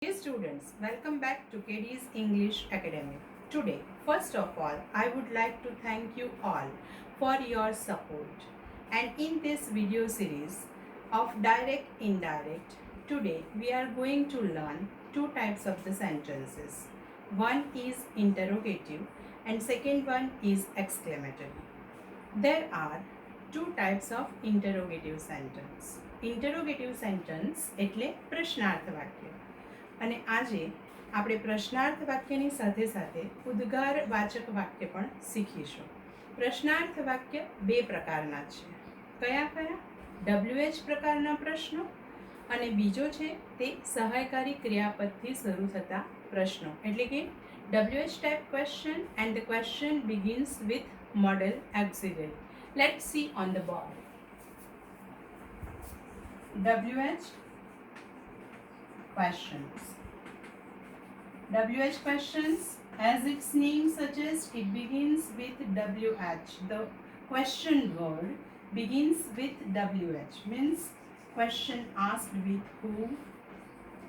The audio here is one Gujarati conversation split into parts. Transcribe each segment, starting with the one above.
Dear students, welcome back to KD's English Academy. Today, first of all, I would like to thank you all for your support. And in this video series of direct indirect, today we are going to learn two types of the sentences. One is interrogative and second one is exclamatory. There are two types of interrogative sentence. Interrogative sentence એટલે પ્રશ્નાર્થ વાક્ય અને આજે આપણે પ્રશ્નાર્થ વાક્યની સાથે સાથે ઉદ્ગાર વાચક વાક્ય પણ શીખીશું. પ્રશ્નાર્થ વાક્ય બે પ્રકારના છે. કયા કયા? WH પ્રકારના પ્રશ્નો અને બીજો છે તે સહાયકારી ક્રિયાપદથી શરૂ થતા પ્રશ્નો એટલે કે WH type question and the question begins with modal auxiliary. Let's see on the board. WH questions. WH questions, as its name suggests, it begins with WH. The question word begins with WH, means question asked with who,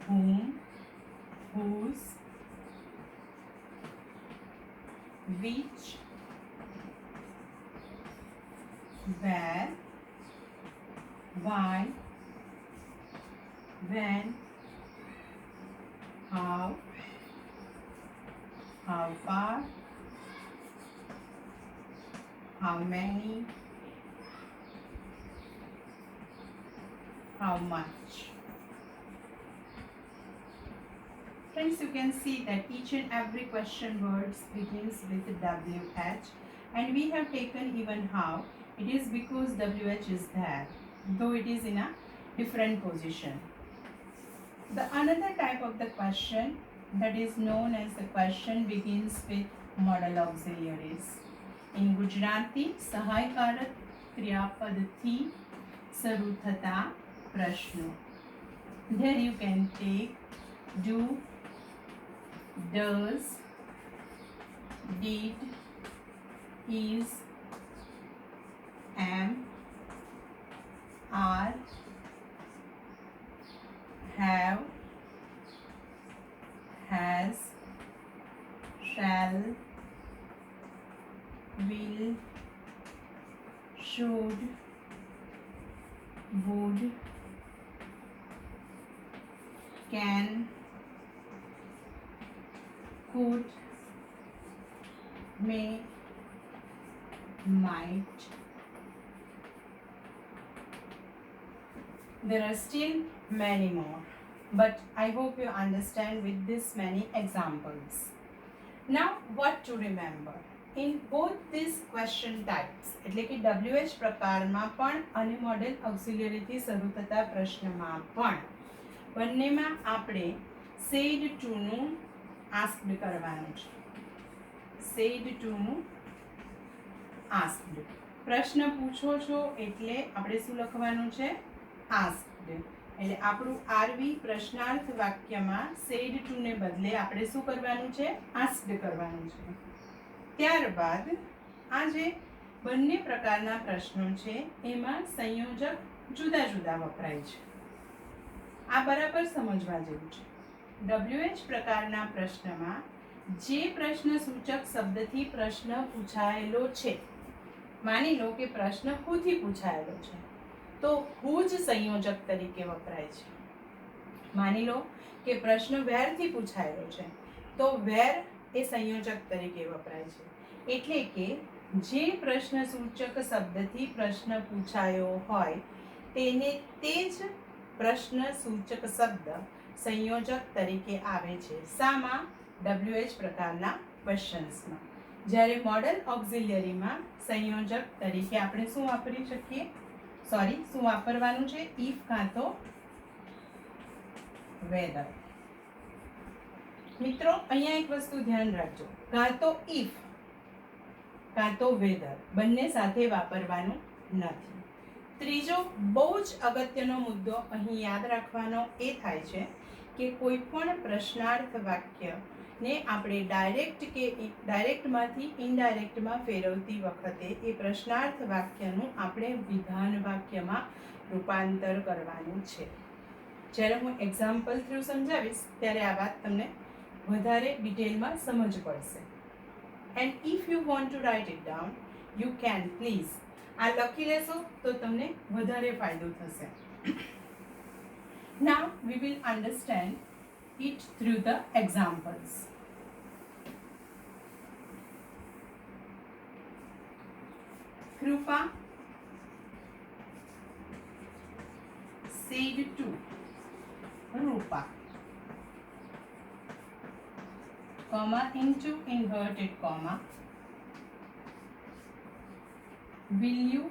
whom, whose, which, where, why, when, how far, how many, how much. Friends, you can see that each and every question words begins with WH, and we have taken even how. It is because WH is there, though it is in a different position. The another type of the question that is known as the question begins with modal auxiliaries. In Gujarati, સહાયકારક ક્રિયાપદથી શરૂ થતા પ્રશ્નો. There you can take do, does, did, is, am, are, have, has, shall, will, should, would, can, could, may, might. There are still many more, but I hope you understand with this many examples. Now, what to remember? In both these question types, એટલે કે WH પ્રકારમાં પણ અને મોડેલ ઓક્સિલરીથી શરૂ થતા પ્રશ્નમાં પણ બંનેમાં આપણે said to નું asked કરવાનું છે. said to નું asked. પ્રશ્ન પૂછો છો એટલે આપણે શું લખવાનું છે? asked. એટલે આપણું આરવી પ્રશ્નાર્થ વાક્યમાં said to ને બદલે આપણે શું કરવાનું છે? asked કરવાનું છે. ત્યારબાદ આ જે બંને પ્રકારના પ્રશ્નો છે એમાં સંયોજક જુદા જુદા વપરાય છે. આ બરાબર સમજવા જેવું છે. WH પ્રકારના પ્રશ્નમાં જે પ્રશ્ન સૂચક શબ્દથી પ્રશ્ન પૂછાયેલો છે, માની લો કે પ્રશ્ન હુથી પૂછાયેલો છે તો હુ જ સંયોજક તરીકે વપરાય છે. માની લો કે પ્રશ્ન વેરથી પૂછાયેલો છે તો વેર એ સંયોજક તરીકે વપરાય છે. એટલે કે જે પ્રશ્ન સૂચક શબ્દથી પ્રશ્ન પૂછાયો હોય તેને તે જ પ્રશ્ન સૂચક શબ્દ સંયોજક તરીકે આવે છે. શામાં? WH પ્રકારના ક્વેશ્ચન્સમાં. જ્યારે મોડલ ઓક્સિલરીમાં સંયોજક તરીકે આપણે શું વાપરી શકીએ? શું વાપરવાનું છે? ઇફ કાં તો વેધર. મિત્રો, અહીંયા એક વસ્તુ ધ્યાન રાખજો, કાં તો ઇફ કાં તો વેધર બંને સાથે વાપરવાનું નથી. ત્રીજો બહુ જ અગત્યનો મુદ્દો અહીં યાદ રાખવાનો એ થાય છે કે કોઈ પણ પ્રશ્નાર્થ વાક્યને આપણે ડાયરેક્ટમાંથી ઇનડાયરેક્ટમાં ફેરવતી વખતે એ પ્રશ્નાર્થ વાક્યનું આપણે વિધાન વાક્યમાં રૂપાંતર કરવાનું છે. જ્યારે હું એક્ઝામ્પલ થ્રુ સમજાવીશ ત્યારે આ વાત તમને વધારે ડિટેલમાં સમજ પડશે. And if you want to write it down you can please. આ લખી લેશો તો તમને વધારે ફાયદો થશે. Now we will understand it through the examples. Krupa said to Rupa, comma into inverted comma, will you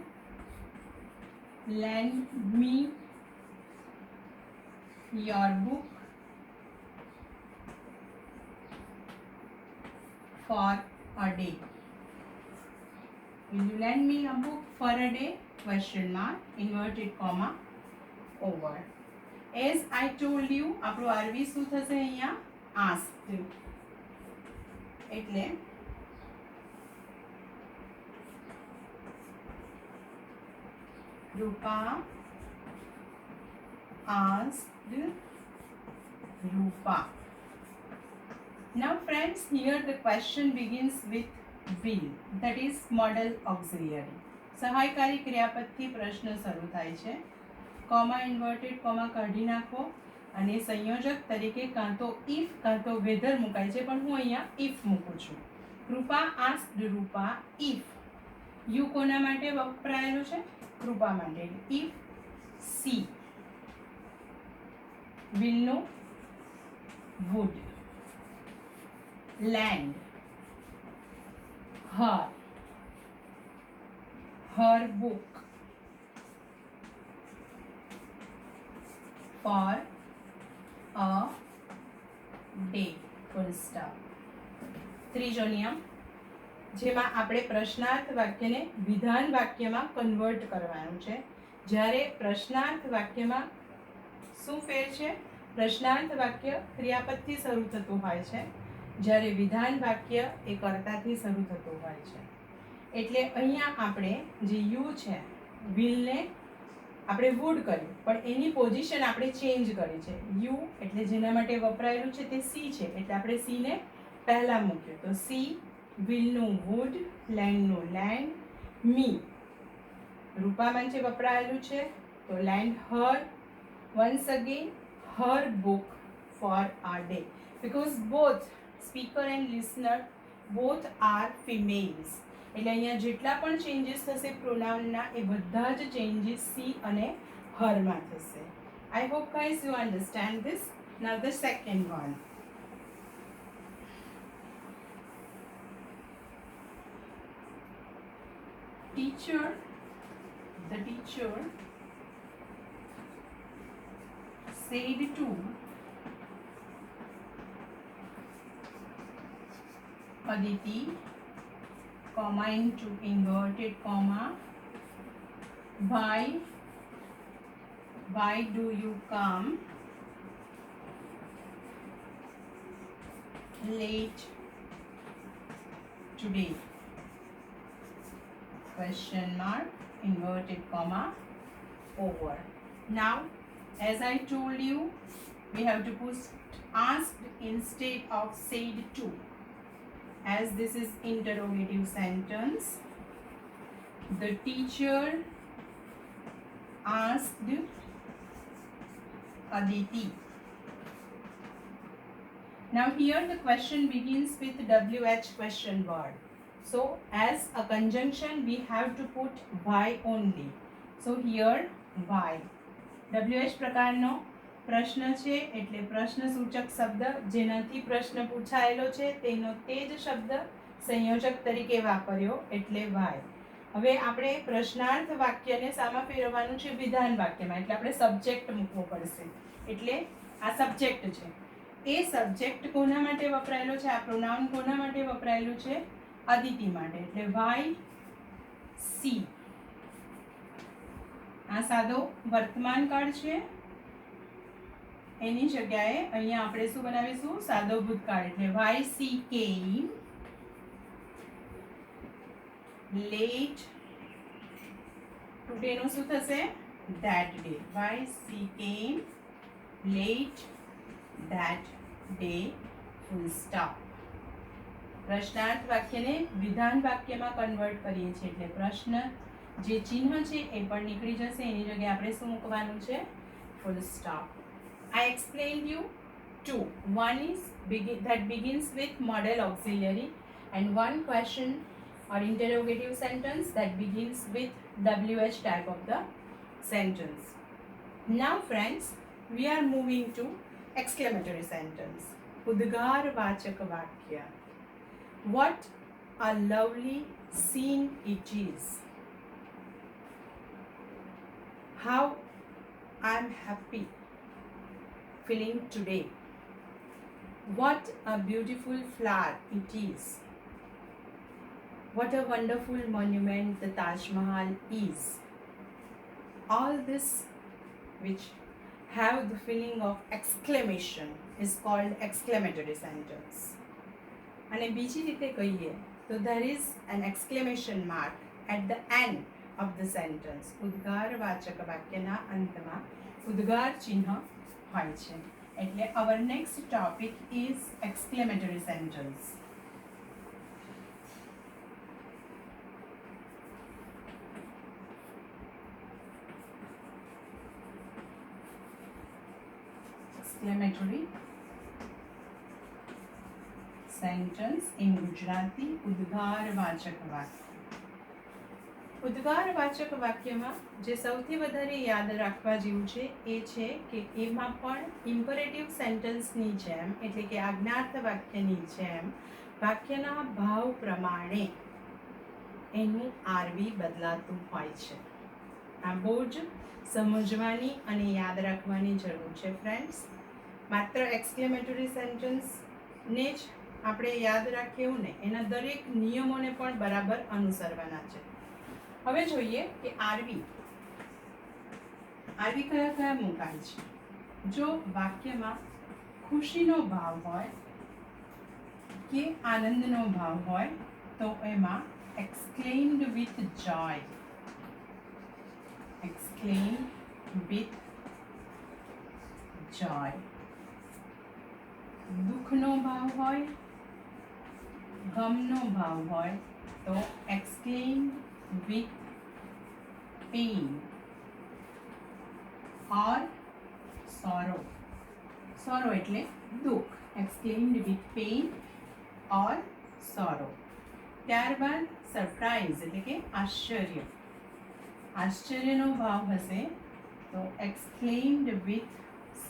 lend me your book for a day? Will you lend me a book for a day? Question mark, inverted comma, over. As I told you, આપણું આરવી શું થશે અહીંયા? asked. એટલે Rupa asked Rupa. Now friends, here the question begins with will, that is model auxiliary. સહાયકારી ક્રિયાપદથી પ્રશ્ન શરૂ થાય છે. કોમા ઇન્વર્ટેડ કોમા કાઢી નાખો અને સંયોજક તરીકે કાં તો ઇફ કાં તો વેધર મુકાય છે, પણ હું અહીંયા ઇફ મૂકું છું. Kripa asked Rupa if. You કોના માટે વપરાયેલું છે? કૃપા માટે. If she will no would land her book for a day. full stop. ત્રીજો નિયમ, જેમાં આપણે પ્રશ્નાર્થ વાક્યને વિધાન વાક્યમાં કન્વર્ટ કરવાનું છે. જ્યારે પ્રશ્નાર્થ વાક્યમાં શું ફેર છે? પ્રશ્નાર્થ વાક્ય ક્રિયાપદથી શરૂ થતું હોય છે, જ્યારે વિધાન વાક્ય એ કર્તાથી શરૂ થતું હોય છે. એટલે અહીંયા આપણે જે યુ છે વિલને આપણે વુડ કર્યું, પણ એની પોઝિશન આપણે ચેન્જ કરી છે. યુ એટલે જેના માટે વપરાયેલું છે તે સી છે, એટલે આપણે સીને પહેલા મૂક્યું. તો સી વિલનું વુડ, લેન્ડનું લેન્ડ, મી રૂપા માટે વપરાયેલું છે તો લેન્ડ હર. વન્સ અગેન હર બુક ફોર આ day, because both speaker and listener both are females. એટલે અહીંયા જેટલા પણ ચેન્જીસ થશે પ્રોનાઉનના એ બધા જ ચેન્જીસ સી અને હરમાં થશે. I hope guys you understand this. Now the second one. The teacher said to Aditi, comma into inverted comma, why do you come late today? Question mark, inverted comma, over. Now, as I told you, we have to put asked instead of said to. As this is interrogative sentence, the teacher asked Aditi. Now here the question begins with WH question word. So as a conjunction we have to put why only. So here why. WH પ્રકારનો પ્રશ્ન છે એટલે પ્રશ્નસૂચક શબ્દ જેનાથી પ્રશ્ન પૂછાયેલો છે તેનો તે જ શબ્દ સંયોજક તરીકે વાપર્યો એટલે why. હવે આપણે પ્રશ્નાર્થ વાક્યને સામા ફેરવવાનું છે વિધાન વાક્યમાં, એટલે આપણે સબ્જેક્ટ મૂકવો પડશે. એટલે આ સબ્જેક્ટ છે. એ સબ્જેક્ટ કોના માટે વપરાયેલો છે? આ પ્રોનાઉન કોના માટે વપરાયેલું છે? અદિતિ માટે. એટલે વાય સી. આ સાદો વર્તમાન કાળ છે, એની જગ્યાએ અહીંયા આપણે શું બનાવીશું? સાદો ભૂતકાળ. એટલે વાય સી કેમ લેટ ટુડે નું શું થશે? That day. વાય સી કેમ late that day, full stop. પ્રશ્નાર્થ વાક્યને વિધાન વાક્યમાં કન્વર્ટ કરીએ છીએ એટલે પ્રશ્ન જે ચિહ્ન છે એ પણ નીકળી જશે, એની જગ્યાએ આપણે શું મૂકવાનું છે? Full stop. I explained you two. One is that begins with model auxiliary, and one question or interrogative sentence that begins with WH type of the sentence. Now friends, we are moving to exclamatory sentence. ઉદ્ગારવાચક વાક્ય. What a lovely scene it is. How I'm happy feeling today. What a beautiful flower it is. What a wonderful monument the Taj Mahal is. All this which have the feeling of exclamation is called exclamatory sentence. અને બીજી રીતે કહીએ તો there is an exclamation mark at the end of the sentence. ઉદ્ગારવાચક વાક્યના અંતમાં ઉદ્ગાર ચિહ્ન હોય છે. એટલે our next topic is exclamatory sentence. Exclamatory sentence in Gujarati. ઉદ્ગારવાચક વાક્ય. ઉદ્ગારવાચક વાક્યમાં જે સૌથી વધારે યાદ રાખવા જેવું છે એ છે કે એમાં પણ ઇમ્પરેટિવ સેન્ટેન્સની જેમ એટલે કે આજ્ઞાર્થ વાક્યની જેમ વાક્યના ભાવ પ્રમાણે એનું આરવી બદલાતું હોય છે. આ બહુ જ સમજવાની અને યાદ રાખવાની જરૂર છે ફ્રેન્ડ્સ. માત્ર એક્સક્લેમેટરી સેન્ટેન્સને જ આપણે યાદ રાખીએ એવું નહીં, એના દરેક નિયમોને પણ બરાબર અનુસરવાના છે. હવે જોઈએ કે આરવી કયા કયા મુકાય છે. જો વાક્યમાં ખુશીનો ભાવ હોય કે આનંદનો ભાવ હોય તો એમાં exclaimed with joy, exclaimed with joy. દુઃખનો ભાવ હોય, ગમનો ભાવ હોય તો exclaimed with pain or sorrow. sorrow એટલે દુઃખ. exclaimed with pain or sorrow. ત્યારબાદ સરપ્રાઇઝ એટલે કે આશ્ચર્ય. આશ્ચર્યનો ભાવ હશે તો exclaimed with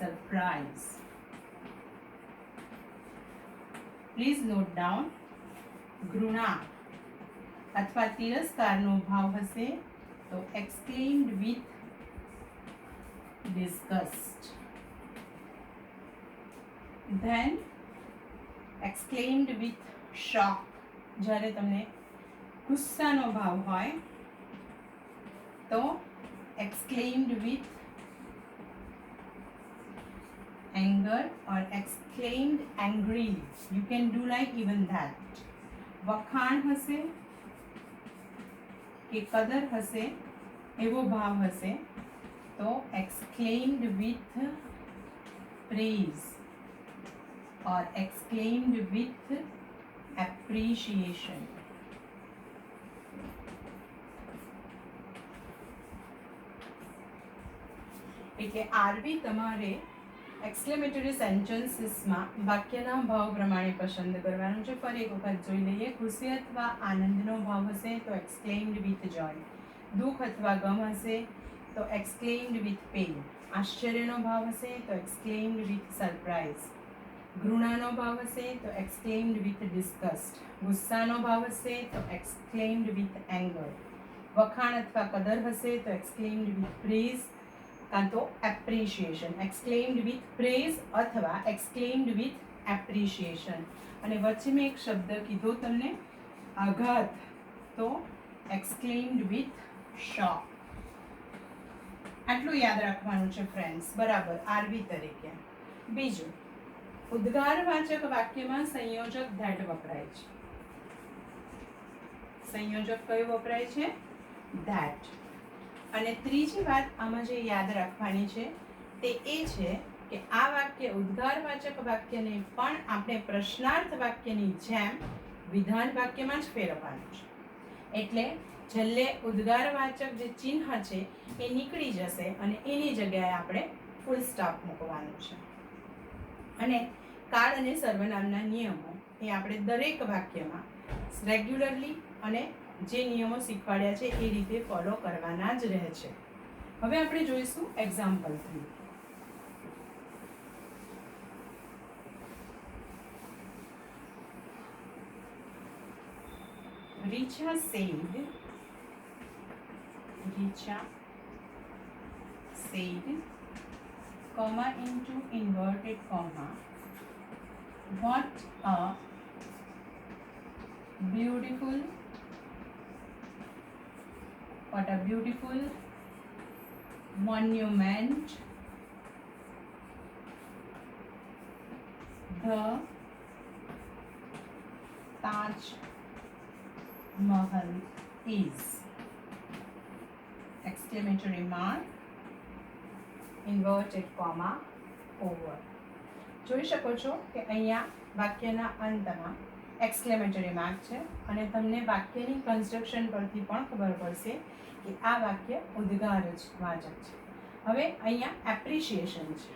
surprise. Please note down. ઘૃણા અથવા તિરસ્કારનો ભાવ હશે તો exclaimed with disgust. then exclaimed with shock. જ્યારે તમને ગુસ્સાનો ભાવ હોય તો exclaimed with anger or exclaimed angrily. You can do like even that. વખાણ હશે કે કદર હશે એવો ભાવ હશે તો exclaimed with praise or exclaimed with appreciation. એટલે આરવી તમારે એક્સક્લેમેટરી સેન્ટેન્સીસમાં વાક્યના ભાવ પ્રમાણે પસંદ કરવાનું છે. ફરી એક વખત જોઈ લઈએ. ખુશી અથવા આનંદનો ભાવ હશે તો exclaimed with joy. દુઃખ અથવા ગમ હશે તો exclaimed with pain. આશ્ચર્યનો ભાવ હશે તો exclaimed with surprise. ઘૃણાનો ભાવ હશે તો exclaimed with disgust. ગુસ્સાનો ભાવ હશે તો exclaimed with anger. વખાણ અથવા કદર હશે તો exclaimed with praise કાં તો એપ્રિશિએશન. exclaimed with praise અથવા exclaimed with appreciation. અને વચ્ચે મેં એક શબ્દ કીધો તમને આઘાત તો exclaimed with shock. આટલું યાદ રાખવાનું છે ફ્રેન્ડ્સ બરાબર આરવી તરીકે. બીજું, ઉદ્ગારવાચક વાક્યમાં સંયોજક ધેટ વપરાય છે. સંયોજક કયું વપરાય છે? ધેટ. અને ત્રીજી વાત આમાં જે યાદ રાખવાની છે તે એ છે કે આ વાક્ય ઉદ્ગારવાચક વાક્યને પણ આપણે પ્રશ્નાર્થ વાક્યની જેમ વિધાન વાક્યમાં જ ફેરવવાનું છે. એટલે છેલ્લે ઉદ્ગારવાચક જે ચિહ્ન છે એ નીકળી જશે અને એની જગ્યાએ આપણે ફૂલ સ્ટોપ મૂકવાનું છે. અને કાળ અને સર્વનામના નિયમો એ આપણે દરેક વાક્યમાં રેગ્યુલરલી અને જે નિયમો શીખવાડ્યા છે એ રીતે ફોલો કરવાના જ રહે છે. હવે આપણે જોઈશું example 3. Richa said, comma into inverted comma, what a beautiful monument the Taj Mahal is. Exclamatory mark, inverted comma, over. જોઈ શકો છો કે અહીંયા વાક્યના અંતમાં એક્સક્લેમેટરી માર્ક છે અને તમને વાક્યની કન્સ્ટ્રક્શન પરથી પણ ખબર પડશે કે આ વાક્ય ઉદ્ગારવાચક છે. હવે અહીંયા એપ્રિશિએશન છે,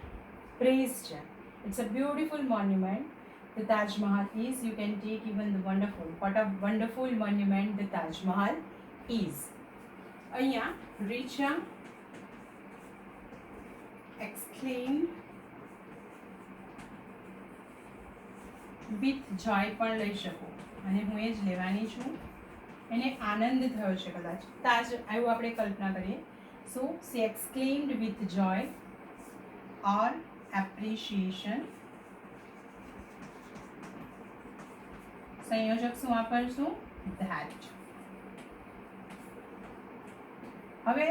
પ્રેઝ છે. It's a beautiful monument the Taj Mahal is. You can take even the wonderful. What a wonderful monument the Taj Mahal is. અહીંયા Richa exclaimed with joy પણ લઈ શકો અને હું એ જ લેવાની છું. એને આનંદ થયો છે કદાચ, તાજ આવ્યું આપણે કલ્પના કરીએ. સો she exclaimed with joy or appreciation. સંયોજક શું વાપરશું? ધેટ. હવે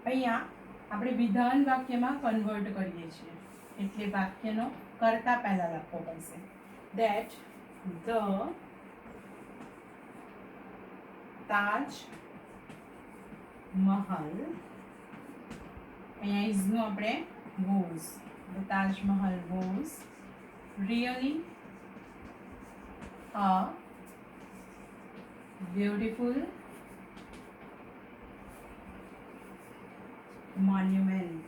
અહીંયા આપણે વિધાન વાક્યમાં કન્વર્ટ કરીએ છીએ એટલે વાક્યનો કરતા પહેલા લખવો પડશે. ધેટ ધ તાજ મહલ, અહીંયા ઇઝનું આપણે was, the Taj Mahal was really a beautiful monument.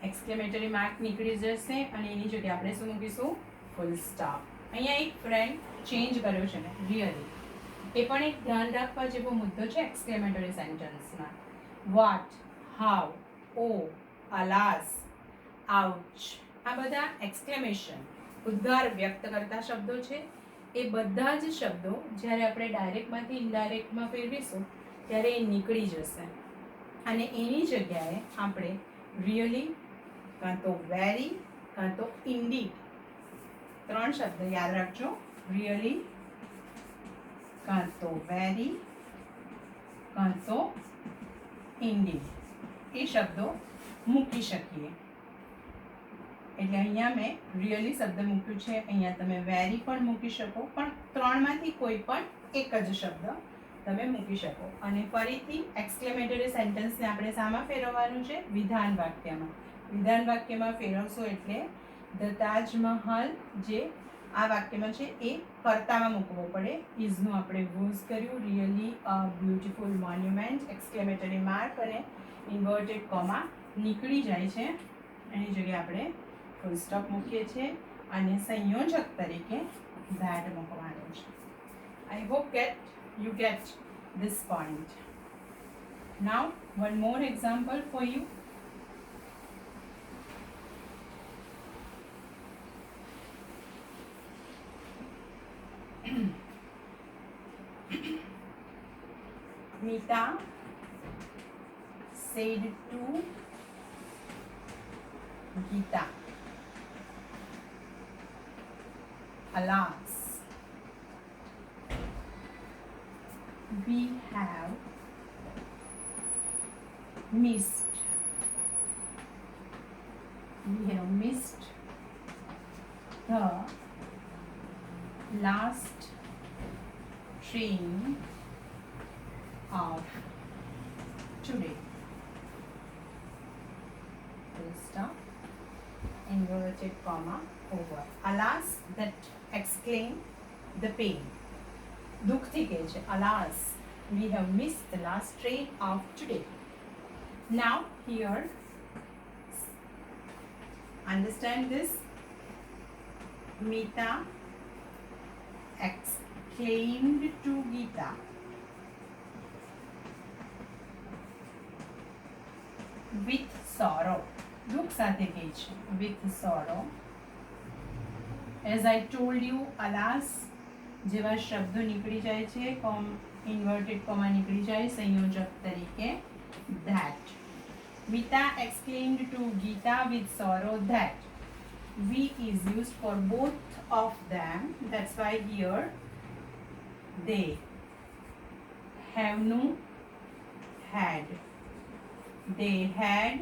Exclamatory mark નીકળી જશે અને એની જગ્યાએ આપણે શું મૂકીશું? Full stop. અહીંયા એક ફ્રેન્ડ ચેન્જ કર્યો છે ને, રિયલી. એ પણ એક ધ્યાન રાખવા જેવો મુદ્દો છે એક્સક્લેમેટરી સેન્ટેન્સમાં. What, how, oh, alas, ouch, આ બધા એક્સક્લેમેશન ઉદ્ગાર વ્યક્ત કરતા શબ્દો છે. એ બધા જ શબ્દો જ્યારે આપણે ડાયરેક્ટમાંથી ઇનડાયરેક્ટમાં ફેરવીશું ત્યારે એ નીકળી જશે અને એની જગ્યાએ આપણે રિયલી કાં તો વેરી કાં તો ઇન્ડીડ, 3 શબ્દ યાદ રાખજો. રિયલી કાં તો વેરી કાં તો ઇન્ડીડ એ શબ્દો મૂકી શકીએ. એટલે અહીંયા મેં રિયલી શબ્દ મૂક્યું છે, અહીંયા તમે વેરી પણ મૂકી શકો, પણ 3માંથી કોઈ પણ એક જ શબ્દ તમે મૂકી શકો. અને ફરીથી એક્સક્લેમેટરી સેન્ટેન્સને આપણે શામાં ફેરવવાનું છે? વિધાન વાક્યમાં. વિધાન વાક્યમાં ફેરવશો એટલે ધ તાજ મહલ જે આ વાક્યમાં છે એ કર્તામાં મૂકવો પડે. ઇઝનું આપણે યુઝ કર્યું. Really a beautiful monument, exclamatory mark અને ઇન્વર્ટેડ કોમા નીકળી જાય છે. એની જગ્યાએ આપણે ફૂલ સ્ટોપ મૂકીએ છીએ અને સંયોજક તરીકે ધેટ મૂકવાનું છે. I hope you get this point. Now one more example for you. Mita said to Geeta, alas, we have missed the last train of today. inverted comma over. Alas, that exclaimed the pain. દુઃખથી કહે છે, alas, we have missed the last train of today. Now here, understand this. Mita exclaimed to Geeta, with sorrow. દુઃખ સાથે કહે છે, with sorrow. As I told you, alas જેવા શબ્દો નીકળી જાય છે, ઇન્વર્ટેડ કોમા નીકળી જાય સંયોજક તરીકે. that. Mita exclaimed to Geeta with sorrow that. We is used for both of them. That's why here they have no had. They had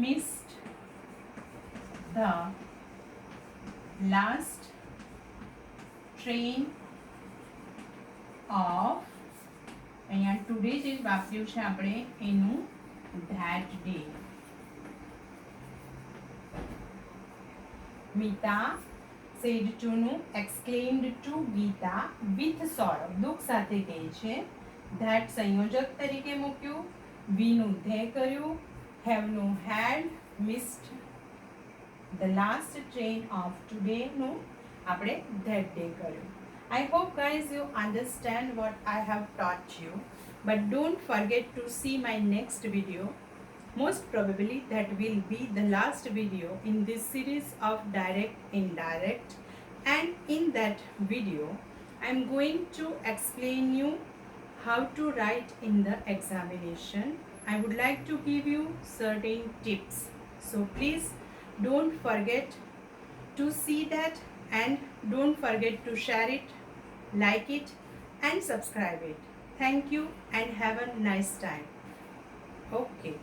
missed the last train of, અહીંયા ટુડે જે વાપર્યું છે આપણે એનું that day. Mita said to નું exclaimed to Geeta with sorrow. દુઃખ સાથે કહે છે. that સંયોજક તરીકે મૂક્યું. we નું they કર્યું. have નું had. missed the last train of today નું આપણે that day કર્યું. I hope guys you understand what I have taught you, but don't forget to see my next video. Most probably that will be the last video in this series of direct indirect, and in that video I am going to explain you how to write in the examination. I would like to give you certain tips, so please don't forget to see that, and don't forget to share it, like it and subscribe it. Thank you and have a nice time. Okay.